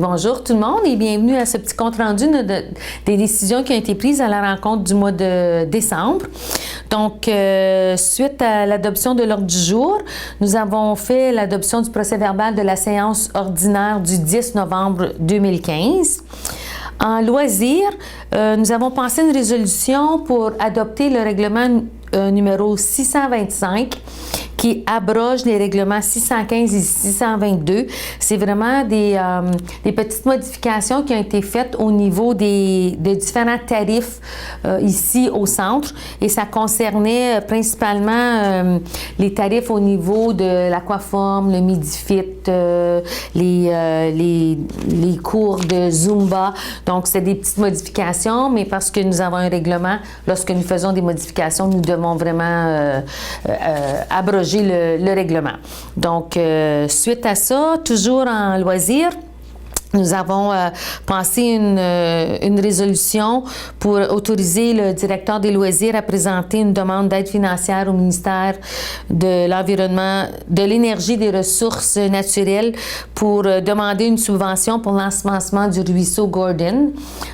Bonjour tout le monde et bienvenue à ce petit compte-rendu des décisions qui ont été prises à la rencontre du mois de décembre. Donc, suite à l'adoption de l'ordre du jour, nous avons fait l'adoption du procès-verbal de la séance ordinaire du 10 novembre 2015. En loisirs, nous avons passé une résolution pour adopter le règlement numéro 625 qui abroge les règlements 615 et 622. C'est vraiment des petites modifications qui ont été faites au niveau des différents tarifs ici au centre et ça concernait principalement les tarifs au niveau de l'aquaforme, le Midifit, les cours de Zumba. Donc, c'est des petites modifications, mais parce que nous avons un règlement, lorsque nous faisons des modifications, nous devons vraiment abroger le règlement. Donc, suite à ça, toujours en loisirs, nous avons passé une résolution pour autoriser le directeur des loisirs à présenter une demande d'aide financière au ministère de l'Environnement, de l'Énergie et des Ressources naturelles pour demander une subvention pour l'ensemencement du ruisseau Gordon.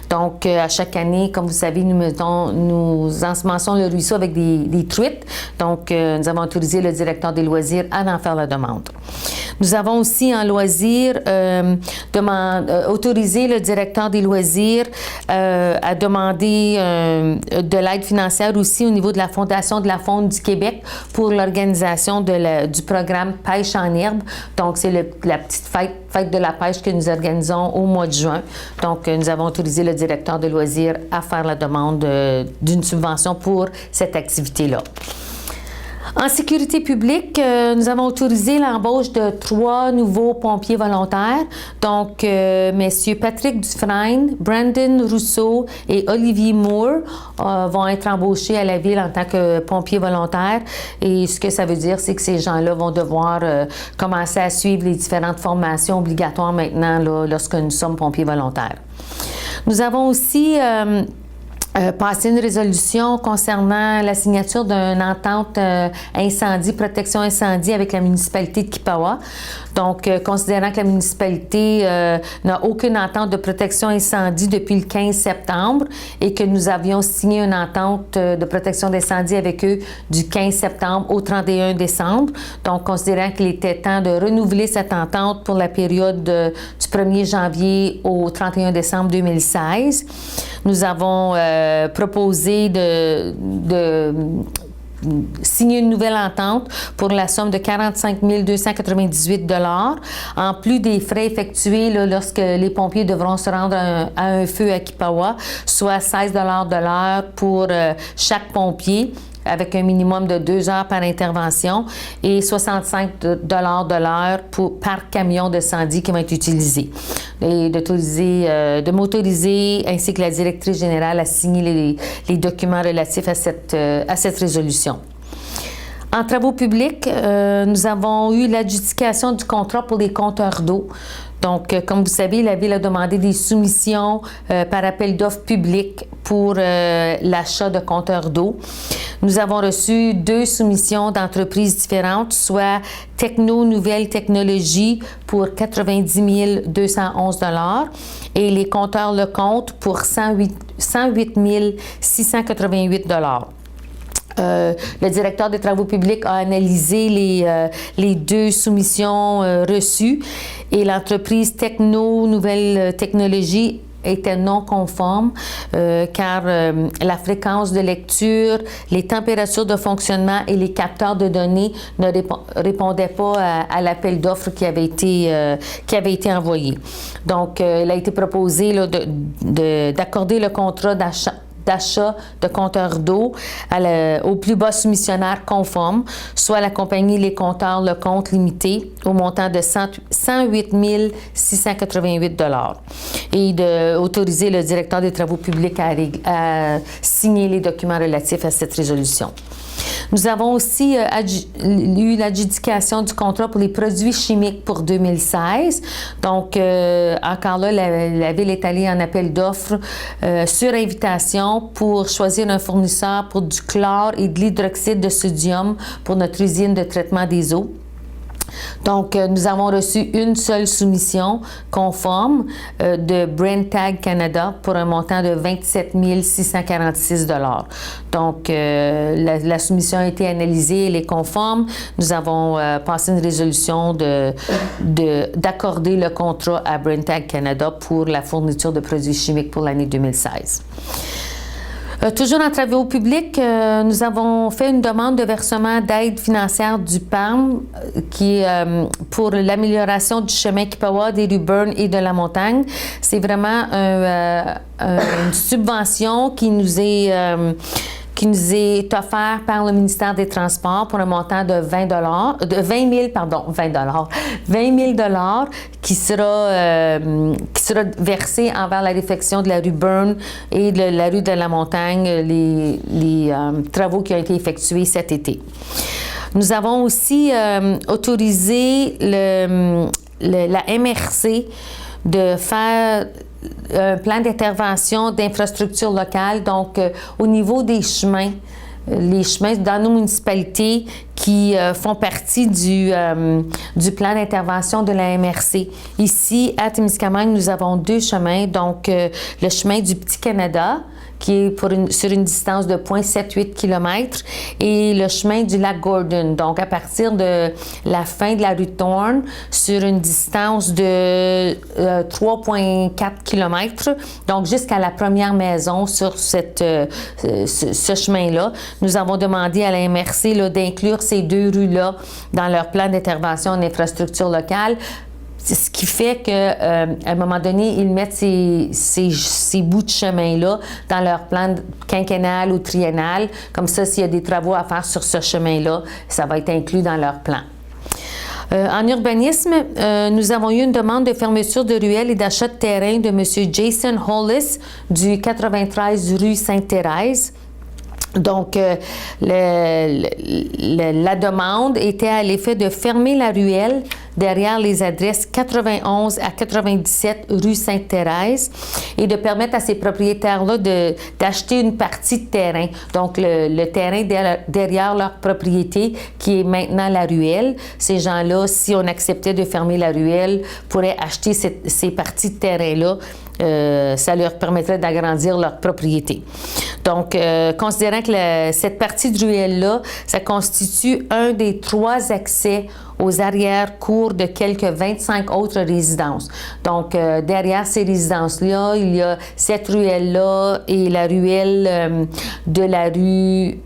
Donc, à chaque année, comme vous savez, nous ensemençons le ruisseau avec des truites. Donc, nous avons autorisé le directeur des loisirs à en faire la demande. Nous avons aussi en loisirs autorisé le directeur des loisirs à demander de l'aide financière aussi au niveau de la Fondation de la Faune du Québec pour l'organisation du programme Pêche en herbe. Donc, c'est la petite fête de la pêche que nous organisons au mois de juin. Donc, nous avons autorisé le directeur des loisirs à faire la demande d'une subvention pour cette activité-là. En sécurité publique, nous avons autorisé l'embauche de 3 nouveaux pompiers volontaires. Donc, messieurs Patrick Dufresne, Brandon Rousseau et Olivier Moore vont être embauchés à la Ville en tant que pompiers volontaires. Et ce que ça veut dire, c'est que ces gens-là vont devoir commencer à suivre les différentes formations obligatoires maintenant là, lorsque nous sommes pompiers volontaires. Nous avons aussi passer une résolution concernant la signature d'une entente protection incendie avec la municipalité de Kipawa. Donc, considérant que la municipalité n'a aucune entente de protection incendie depuis le 15 septembre et que nous avions signé une entente de protection d'incendie avec eux du 15 septembre au 31 décembre. Donc, considérant qu'il était temps de renouveler cette entente pour la période du 1er janvier au 31 décembre 2016, nous avons proposé de signer une nouvelle entente pour la somme de 45 298 $, en plus des frais effectués là, lorsque les pompiers devront se rendre à un feu à Kipawa, soit 16 $ de l'heure pour chaque pompier, avec un minimum de 2 heures par intervention et 65 $ de l'heure par camion d'incendie qui va être utilisé. Et de m'autoriser, ainsi que la directrice générale, à signer les documents relatifs à cette résolution. En travaux publics, nous avons eu l'adjudication du contrat pour les compteurs d'eau. Donc, comme vous savez, la Ville a demandé des soumissions par appel d'offres publiques pour l'achat de compteurs d'eau. Nous avons reçu 2 soumissions d'entreprises différentes, soit Techno Nouvelles Technologies pour 90 211 $ et les compteurs Lecomte pour 108 688 $. Le directeur des travaux publics a analysé les 2 soumissions reçues et l'entreprise Techno Nouvelles Technologies était non conforme car la fréquence de lecture, les températures de fonctionnement et les capteurs de données ne répondaient pas à l'appel d'offres qui avait été envoyé. Donc, il a été proposé là, d'accorder le contrat d'achat de compteurs d'eau au plus bas soumissionnaire conforme, soit la compagnie Les Compteurs Lecomte Limité, au montant de 108 688 $. Et d'autoriser le directeur des travaux publics à signer les documents relatifs à cette résolution. Nous avons aussi eu l'adjudication du contrat pour les produits chimiques pour 2016. Donc, encore là, la Ville est allée en appel d'offres sur invitation pour choisir un fournisseur pour du chlore et de l'hydroxyde de sodium pour notre usine de traitement des eaux. Donc, nous avons reçu une seule soumission conforme de BrandTag Canada pour un montant de 27 646 $. Donc, la soumission a été analysée, elle est conforme. Nous avons passé une résolution d'accorder le contrat à BrandTag Canada pour la fourniture de produits chimiques pour l'année 2016. Toujours en travaux publics, nous avons fait une demande de versement d'aide financière du PAM pour l'amélioration du chemin Kipawa, des rues Burn et de la montagne. C'est vraiment une subvention qui nous est offert par le ministère des Transports pour un montant de 20 000 qui sera versé envers la réfection de la rue Burn et de la rue de la Montagne, les travaux qui ont été effectués cet été. Nous avons aussi autorisé la MRC de faire un plan d'intervention d'infrastructures locales, donc au niveau des chemins, les chemins dans nos municipalités qui font partie du plan d'intervention de la MRC. Ici, à Témiscamingue, nous avons 2 chemins, donc le chemin du Petit-Canada, qui est sur une distance de 0,78 km, et le chemin du lac Gordon, donc à partir de la fin de la rue Thorne, sur une distance de 3,4 km, donc jusqu'à la première maison sur ce chemin-là. Nous avons demandé à la MRC d'inclure ces 2 rues-là dans leur plan d'intervention en infrastructure locale. Ce qui fait qu'à un moment donné, ils mettent ces bouts de chemin-là dans leur plan quinquennal ou triennal. Comme ça, s'il y a des travaux à faire sur ce chemin-là, ça va être inclus dans leur plan. En urbanisme, nous avons eu une demande de fermeture de ruelles et d'achat de terrain de M. Jason Hollis du 93 rue Sainte-Thérèse. Donc, la demande était à l'effet de fermer la ruelle derrière les adresses 91 à 97 rue Sainte-Thérèse et de permettre à ces propriétaires-là d'acheter une partie de terrain. Donc, le terrain derrière leur propriété qui est maintenant la ruelle. Ces gens-là, si on acceptait de fermer la ruelle, pourraient acheter ces parties de terrain-là. Ça leur permettrait d'agrandir leur propriété. Donc, considérant que cette partie de ruelle-là, ça constitue un des 3 accès aux arrière-cours de quelques 25 autres résidences. Donc, derrière ces résidences-là, il y a cette ruelle-là et la ruelle de la rue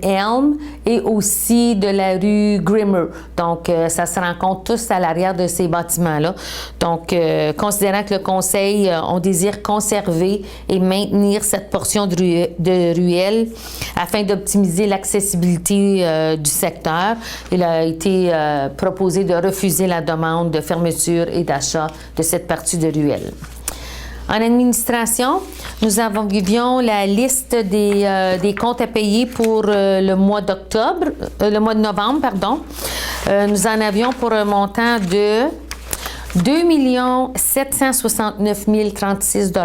Elm et aussi de la rue Grimmer. Donc, ça se rencontre tous à l'arrière de ces bâtiments-là. Donc, considérant que le Conseil, on désire conserver et maintenir cette portion de ruelle afin d'optimiser l'accessibilité du secteur, il a été proposé de refuser la demande de fermeture et d'achat de cette partie de ruelle. En administration, nous avions la liste des comptes à payer pour le mois de novembre, pardon. Nous en avions pour un montant de 2 769 036 $.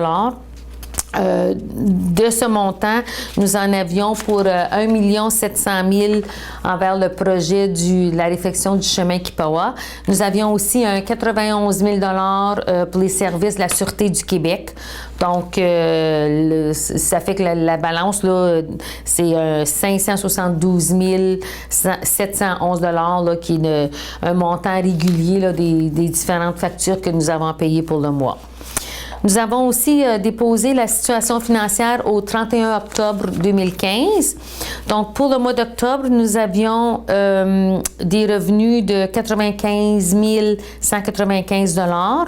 De ce montant, nous en avions pour 1 700 000 envers le projet de la réfection du chemin Kipawa. Nous avions aussi un 91 000 $ pour les services de la Sûreté du Québec. Donc, ça fait que la balance, là, c'est 572 711 $ là, qui est un montant régulier là, des différentes factures que nous avons payées pour le mois. Nous avons aussi déposé la situation financière au 31 octobre 2015. Donc, pour le mois d'octobre, nous avions des revenus de 95 195 $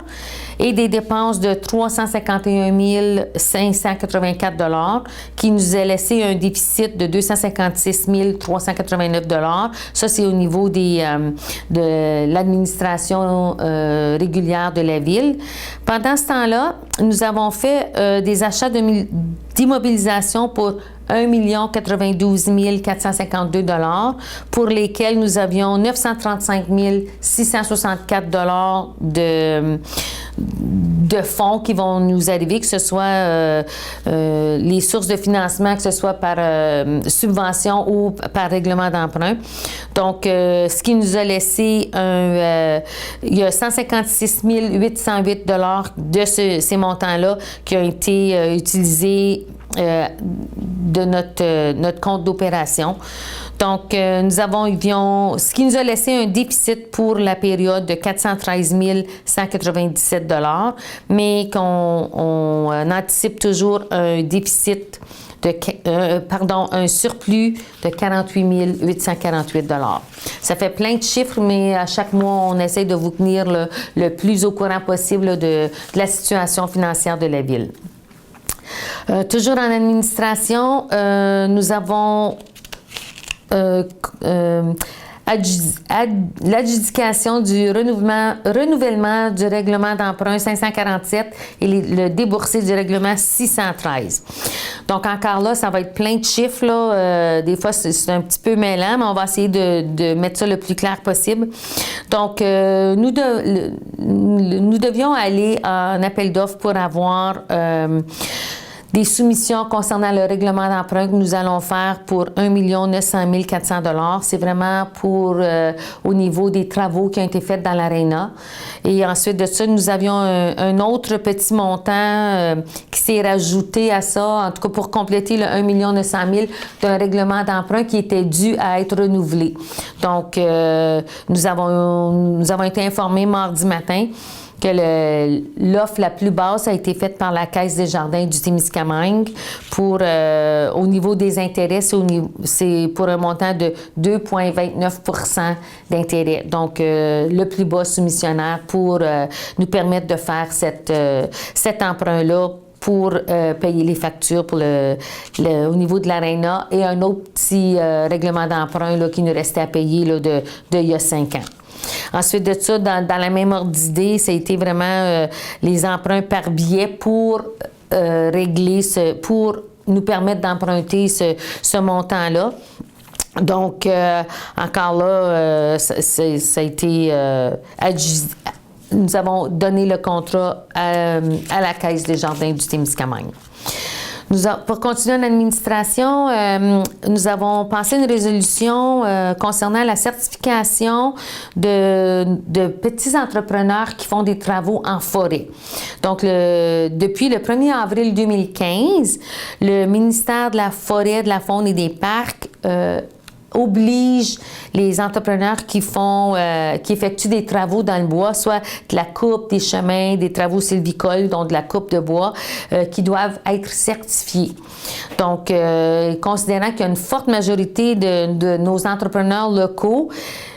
et des dépenses de 351 584 $ qui nous a laissé un déficit de 256 389 $. Ça, c'est au niveau de l'administration régulière de la Ville. Pendant ce temps-là, nous avons fait des achats d'immobilisation pour 1 92 452 $ pour lesquels nous avions 935 664 $ de fonds qui vont nous arriver, que ce soit les sources de financement, que ce soit par subvention ou par règlement d'emprunt. Donc, ce qui nous a laissé il y a 156 808 $ de ces montants-là qui ont été utilisés de notre compte d'opération. Donc, ce qui nous a laissé un déficit pour la période de 413 197 $, mais qu'on anticipe toujours un déficit un surplus de 48 848 $. Ça fait plein de chiffres, mais à chaque mois, on essaie de vous tenir le plus au courant possible de la situation financière de la Ville. Toujours en administration, nous avons l'adjudication du renouvellement du règlement d'emprunt 547 et le déboursé du règlement 613. Donc, encore là, ça va être plein de chiffres. Là. Des fois, c'est un petit peu mêlant, mais on va essayer de mettre ça le plus clair possible. Donc, nous devions aller en appel d'offres pour avoir des soumissions concernant le règlement d'emprunt que nous allons faire pour 1 900 400 $. C'est vraiment pour au niveau des travaux qui ont été faits dans l'aréna. Et ensuite de ça, nous avions un autre petit montant qui s'est rajouté à ça, en tout cas pour compléter le 1 900 000 d'un règlement d'emprunt qui était dû à être renouvelé. Donc, nous avons été informés mardi matin que l'offre la plus basse a été faite par la Caisse des Jardins du Témiscamingue pour, au niveau des intérêts, c'est pour un montant de 2,29 % d'intérêt. Donc, le plus bas soumissionnaire pour nous permettre de faire cet emprunt-là pour payer les factures pour au niveau de l'Arena et un autre petit règlement d'emprunt qui nous restait à payer là, de il y a 5 ans. Ensuite de ça, dans la même ordre d'idée, ça a été vraiment les emprunts par billet pour pour nous permettre d'emprunter ce montant-là. Donc, encore là, ça a été nous avons donné le contrat à la Caisse des Jardins du Témiscamingue. Pour continuer en administration, nous avons passé une résolution concernant la certification de petits entrepreneurs qui font des travaux en forêt. Donc, depuis le 1er avril 2015, le ministère de la Forêt, de la Faune et des Parcs oblige les entrepreneurs qui effectuent des travaux dans le bois, soit de la coupe des chemins, des travaux sylvicoles, donc de la coupe de bois, qui doivent être certifiés. Donc, considérant qu'il y a une forte majorité de nos entrepreneurs locaux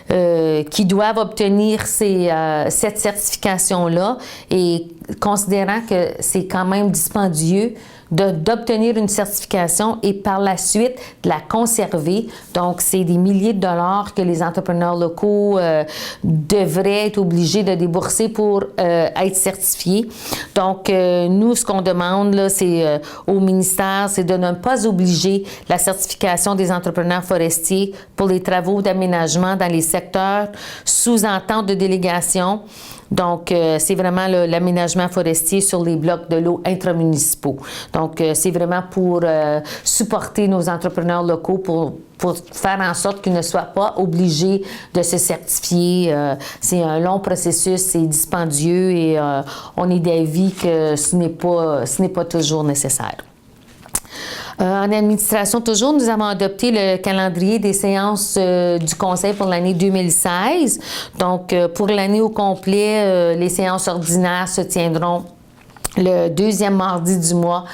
qui doivent obtenir cette certification-là et considérant que c'est quand même dispendieux d'obtenir une certification et par la suite de la conserver. Donc, c'est des milliers de dollars que les entrepreneurs locaux devraient être obligés de débourser pour être certifiés. Donc, nous, ce qu'on demande là, c'est au ministère, c'est de ne pas obliger la certification des entrepreneurs forestiers pour les travaux d'aménagement dans les secteurs sous entente de délégation. Donc, c'est vraiment l'aménagement forestier sur les blocs de l'eau intramunicipaux. Donc, c'est vraiment pour supporter nos entrepreneurs locaux pour faire en sorte qu'ils ne soient pas obligés de se certifier. C'est un long processus, c'est dispendieux et on est d'avis que ce n'est pas toujours nécessaire. En administration, toujours, nous avons adopté le calendrier des séances du Conseil pour l'année 2016. Donc, pour l'année au complet, les séances ordinaires se tiendront le deuxième mardi du mois,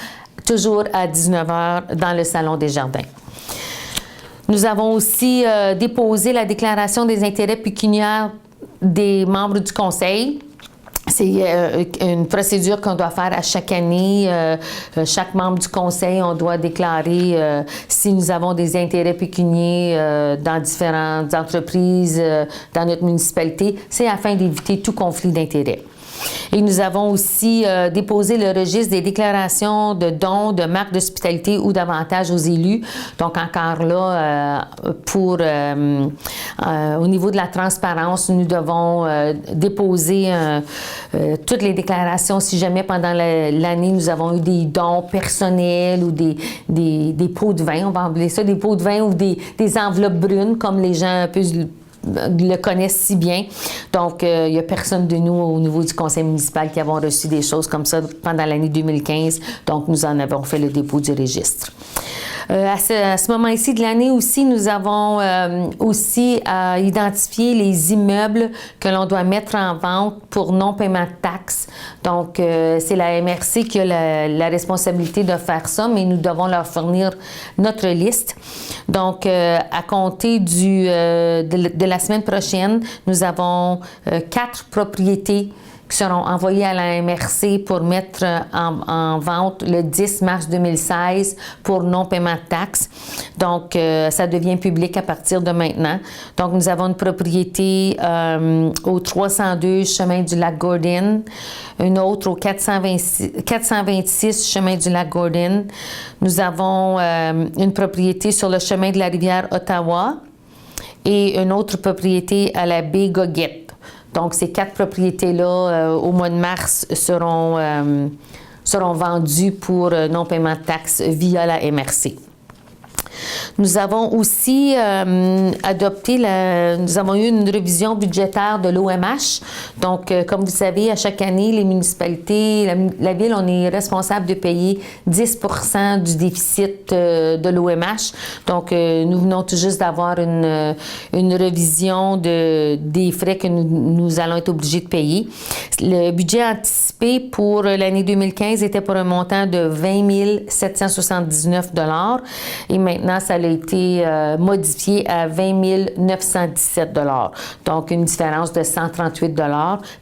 toujours à 19h dans le Salon des Jardins. Nous avons aussi déposé la déclaration des intérêts pécuniaires des membres du Conseil. C'est une procédure qu'on doit faire à chaque année. Chaque membre du conseil, on doit déclarer si nous avons des intérêts pécuniaires dans différentes entreprises dans notre municipalité. C'est afin d'éviter tout conflit d'intérêts. Et nous avons aussi déposé le registre des déclarations de dons, de marques d'hospitalité ou d'avantages aux élus. Donc, encore là, au niveau de la transparence, nous devons déposer toutes les déclarations, si jamais pendant l'année, nous avons eu des dons personnels ou des pots de vin, on va appeler ça des pots de vin ou des enveloppes brunes, comme les gens un peu le connaissent si bien. Donc, il n'y a personne de nous au niveau du conseil municipal qui avons reçu des choses comme ça pendant l'année 2015. Donc, nous en avons fait le dépôt du registre. À ce moment ici de l'année aussi, nous avons aussi identifié les immeubles que l'on doit mettre en vente pour non-paiement de taxes. Donc, c'est la MRC qui a la responsabilité de faire ça, mais nous devons leur fournir notre liste. Donc, à compter de la semaine prochaine, nous avons 4 propriétés qui seront envoyés à la MRC pour mettre en vente le 10 mars 2016 pour non-paiement de taxes. Donc, ça devient public à partir de maintenant. Donc, nous avons une propriété au 302 chemin du lac Gordon, une autre au 426 chemin du lac Gordon. Nous avons une propriété sur le chemin de la rivière Ottawa et une autre propriété à la baie Goguette. Donc, ces 4 propriétés-là, au mois de mars, seront vendues pour non-paiement de taxes via la MRC. Nous avons aussi nous avons eu une révision budgétaire de l'OMH. Donc, comme vous savez, à chaque année, les municipalités, la ville, on est responsable de payer 10 % du déficit de l'OMH. Donc, nous venons tout juste d'avoir une révision des frais que nous allons être obligés de payer. Le budget anticipé pour l'année 2015 était pour un montant de 20 779 $ et maintenant, ça a été modifié à 20 917 $. Donc, une différence de 138 $,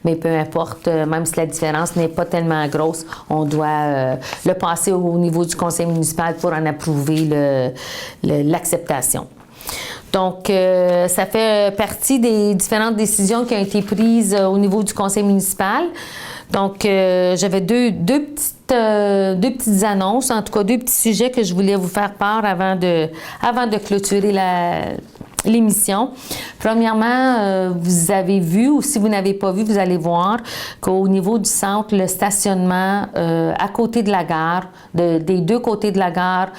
mais peu importe, même si la différence n'est pas tellement grosse, on doit le passer au niveau du conseil municipal pour en approuver l'acceptation. Donc, ça fait partie des différentes décisions qui ont été prises au niveau du conseil municipal. Donc, j'avais deux petites annonces, en tout cas 2 petits sujets que je voulais vous faire part avant de clôturer l'émission. Premièrement, vous avez vu, ou si vous n'avez pas vu, vous allez voir qu'au niveau du centre, le stationnement à côté de la gare, des 2 côtés de la gare,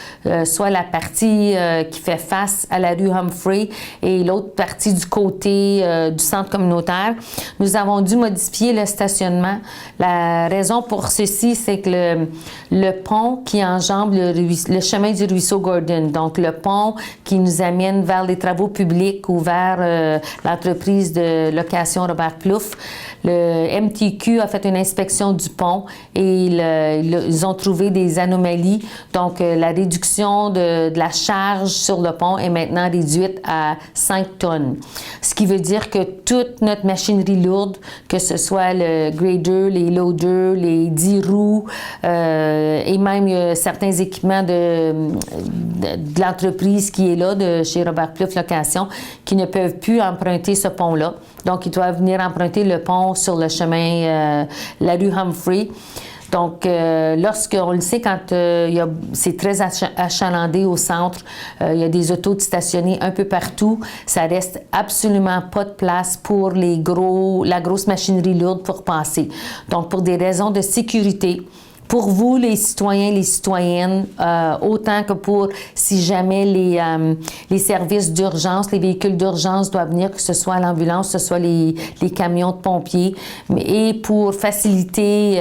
soit la partie qui fait face à la rue Humphrey et l'autre partie du côté du centre communautaire, nous avons dû modifier le stationnement. La raison pour ceci, c'est que le pont qui enjambe le chemin du ruisseau Gordon, donc le pont qui nous amène vers les travaux publics ou vers l'entreprise de location Robert Plouffe, le MTQ a fait une inspection du pont et ils ont trouvé des anomalies. Donc, la réduction de la charge sur le pont est maintenant réduite à 5 tonnes. Ce qui veut dire que toute notre machinerie lourde, que ce soit le grader, les loaders, les 10 roues et même certains équipements de l'entreprise qui est là, de chez Robert Plouffe Location, qui ne peuvent plus emprunter ce pont-là. Donc, ils doivent venir emprunter le pont sur le chemin, la rue Humphrey. Donc, lorsqu'on le sait, quand c'est très achalandé au centre, il y a des autos stationnées un peu partout, ça reste absolument pas de place pour la grosse machinerie lourde pour passer. Donc, pour des raisons de sécurité, pour vous, les citoyens, les citoyennes, autant que pour si jamais les services d'urgence, les véhicules d'urgence doivent venir, que ce soit l'ambulance, que ce soit les camions de pompiers, et pour faciliter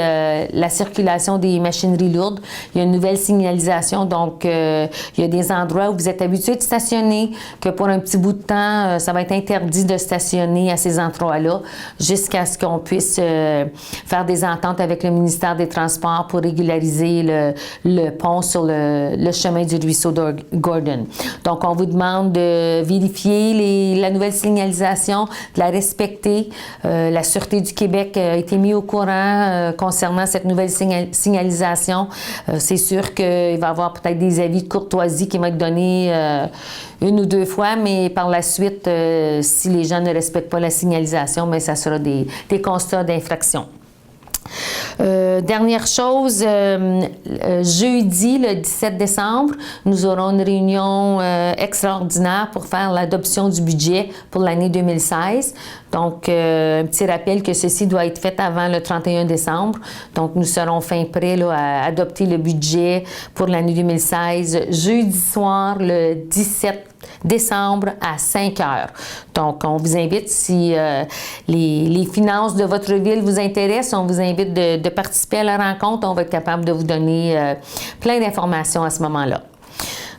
la circulation des machineries lourdes, il y a une nouvelle signalisation. Donc, il y a des endroits où vous êtes habitués de stationner, que pour un petit bout de temps, ça va être interdit de stationner à ces endroits-là, jusqu'à ce qu'on puisse faire des ententes avec le ministère des Transports pour régulariser le pont sur le chemin du ruisseau Gordon. Donc, on vous demande de vérifier la nouvelle signalisation, de la respecter. La Sûreté du Québec a été mise au courant concernant cette nouvelle signalisation. C'est sûr qu'il va y avoir peut-être des avis de courtoisie qui vont être donnés 1 ou 2 fois, mais par la suite, si les gens ne respectent pas la signalisation, bien, ça sera des constats d'infraction. Dernière chose, jeudi, le 17 décembre, nous aurons une réunion extraordinaire pour faire l'adoption du budget pour l'année 2016. Donc, un petit rappel que ceci doit être fait avant le 31 décembre. Donc, nous serons fin prêts là, à adopter le budget pour l'année 2016 jeudi soir, le 17 décembre à 5 heures. Donc, on vous invite, si les finances de votre ville vous intéressent, on vous invite de participer à la rencontre. On va être capable de vous donner plein d'informations à ce moment-là.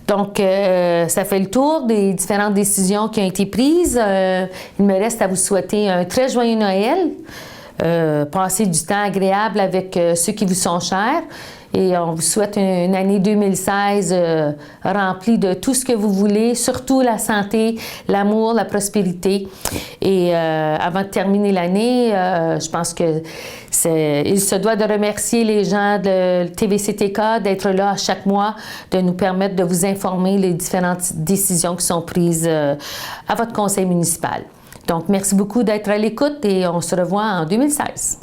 Donc, ça fait le tour des différentes décisions qui ont été prises. Il me reste à vous souhaiter un très joyeux Noël. Passez du temps agréable avec ceux qui vous sont chers. Et on vous souhaite une année 2016 remplie de tout ce que vous voulez, surtout la santé, l'amour, la prospérité. Et avant de terminer l'année, je pense que il se doit de remercier les gens de TVCTK d'être là à chaque mois, de nous permettre de vous informer les différentes décisions qui sont prises à votre conseil municipal. Donc, merci beaucoup d'être à l'écoute et on se revoit en 2016.